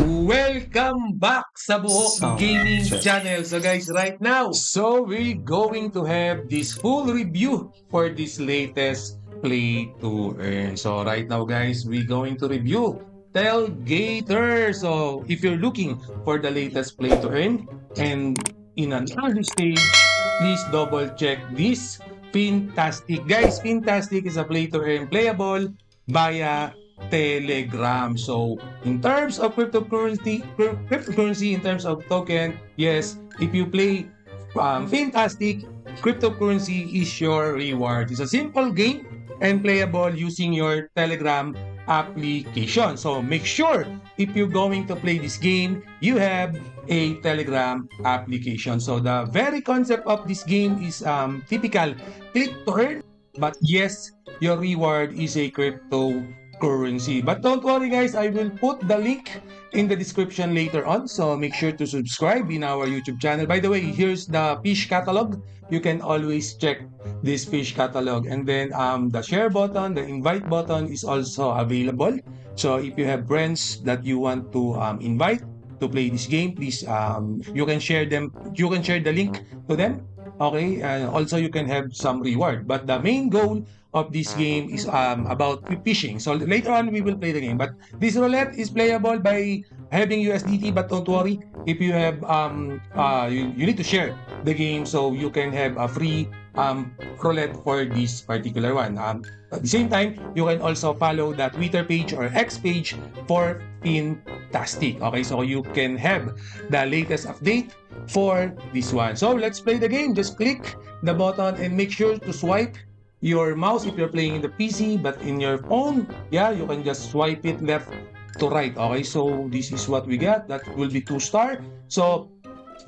Welcome back sa Buhok Gaming Channel. So guys, right now, we're going to have this full review for this latest play to earn. So right now guys, we're going to review Tailgater. So if you're looking for the latest play to earn and in an early stage, please double check this Fantastic. Guys, Fantastic is a play to earn playable via Telegram. So, in terms of cryptocurrency in terms of token, yes, if you play Fantastic, cryptocurrency is your reward. It's a simple game and playable using your Telegram application. So, make sure if you're going to play this game, you have a Telegram application. So, the very concept of this game is typical click to earn, but yes, your reward is a cryptocurrency. But don't worry guys, I will put the link in the description later on. So make sure to subscribe in our YouTube channel. By the way, here's the fish catalog. You can always check this fish catalog. And then the share button, the invite button is also available. So if you have friends that you want to invite to play this game, please you can share the link to them. Okay, and also you can have some reward. But the main goal of this game is about fishing. So later on we will play the game. But this roulette is playable by having USDT. But don't worry, if you have you need to share the game so you can have a free roulette for this particular one. At the same time, you can also follow the Twitter page or X page for Fantastic. Okay, so you can have the latest update for this one. So let's play the game. Just click the button and make sure to swipe your mouse if you're playing in the PC, but in your phone, yeah, you can just swipe it left to right. Okay, so this is what we got. That will be 2-star. So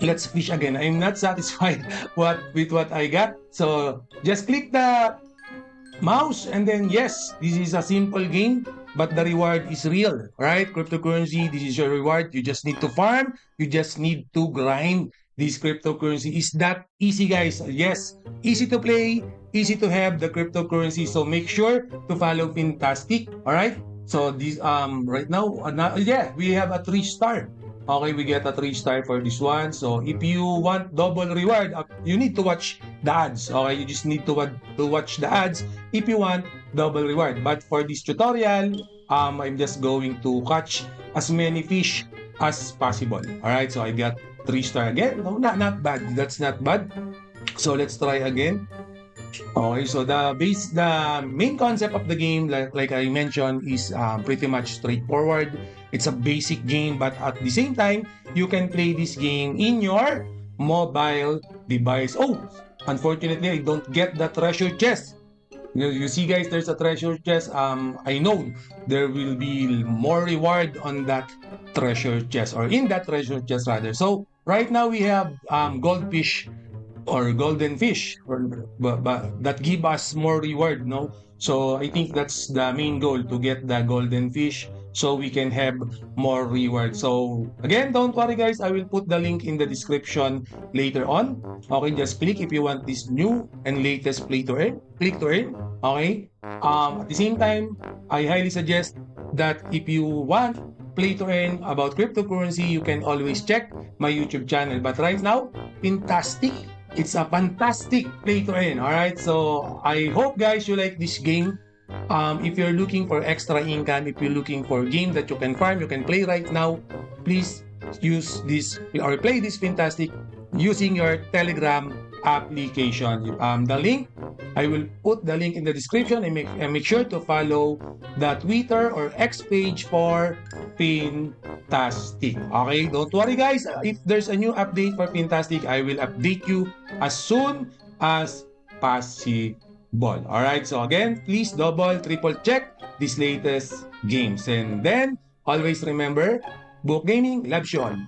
let's fish again. I'm not satisfied with what I got. So just click the mouse and then yes, this is a simple game, but the reward is real, right? Cryptocurrency, this is your reward. You just need to farm. You just need to grind. This cryptocurrency is that easy, guys. Yes, easy to play, easy to have the cryptocurrency. So make sure to follow Fantastic. All right. So this right now, yeah, we have a 3-star. Okay, we get a 3-star for this one. So if you want double reward, you need to watch the ads. Okay, you just need to watch the ads if you want double reward. But for this tutorial, I'm just going to catch as many fish as possible. All right, so I got 3-star again. No, not bad. That's not bad. So let's try again. Okay, so the main concept of the game, like I mentioned, is pretty much straightforward. It's a basic game, but at the same time, you can play this game in your mobile device. Oh, unfortunately, I don't get the treasure chest. You see, guys, there's a treasure chest. I know there will be more reward on that treasure chest, or in that treasure chest rather. So right now we have goldfish or golden fish, but that give us more reward, no? So I think that's the main goal, to get the golden fish so we can have more reward. So again, don't worry guys, I will put the link in the description later on. Okay, just click if you want this new and latest play to earn. Click to earn. Okay. At the same time, I highly suggest that if you want play to earn about cryptocurrency, you can always check my YouTube channel. But right now, Fantastic. It's a fantastic play to earn. All right, so I hope guys you like this game. If you're looking for extra income, if you're looking for a game that you can farm, you can play right now, please use this or play this Fantastic using your Telegram application. The link, I will put the link in the description, and make sure to follow the Twitter or X page for Fantastic. Okay, don't worry guys, if there's a new update for Fantastic, I will update you as soon as possible. Alright, so again, please double, triple check these latest games. And then, always remember, Buhok Gaming loves you all.